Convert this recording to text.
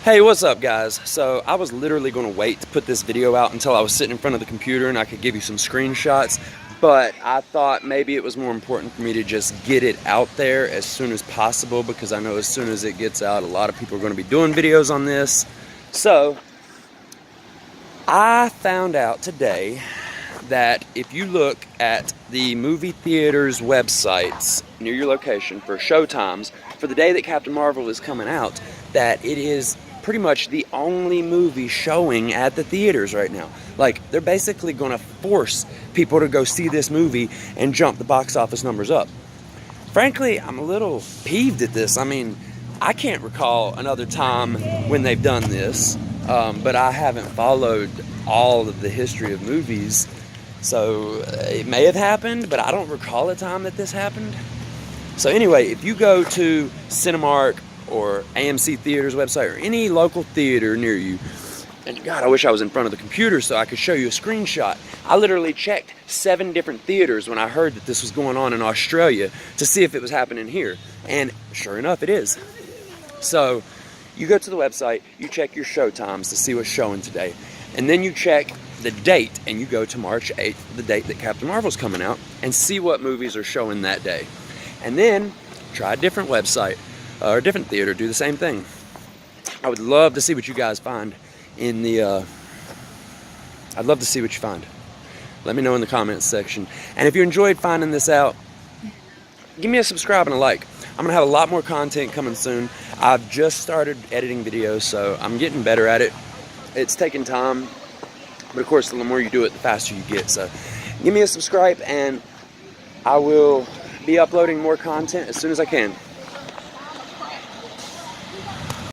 Hey, what's up guys? So I was literally going to wait to put this video out until I was sitting in front of the computer and I could give you some screenshots, but I thought maybe it was more important for me to just get it out there as soon as possible, because I know as soon as it gets out, a lot of people are going to be doing videos on this. So I found out today that if you look at the movie theaters websites near your location for showtimes for the day that Captain Marvel is coming out, that it is pretty much the only movie showing at the theaters right now. Like, they're basically going to force people to go see this movie and jump the box office numbers up. Frankly, I'm a little peeved at this. I mean, I can't recall another time when they've done this, but I haven't followed all of the history of movies, so it may have happened, but I don't recall a time that this happened. So anyway, if you go to Cinemark or AMC Theaters website or any local theater near you, and God, I wish I was in front of the computer so I could show you a screenshot. I literally checked 7 different theaters when I heard that this was going on in Australia to see if it was happening here, and sure enough it is. So you go to the website, you check your show times to see what's showing today, and then you check the date and you go to March 8th, the date that Captain Marvel's coming out, and see what movies are showing that day. And then try a different website or a different theater, do the same thing. I would love to see what you guys find in the I'd love to see what you find. Let me know in the comments section. And if you enjoyed finding this out, give me a subscribe and a like. I'm gonna have a lot more content coming soon. I've just started editing videos, so I'm getting better at it. It's taking time, but of course the more you do it, the faster you get. So give me a subscribe and I will be uploading more content as soon as I can.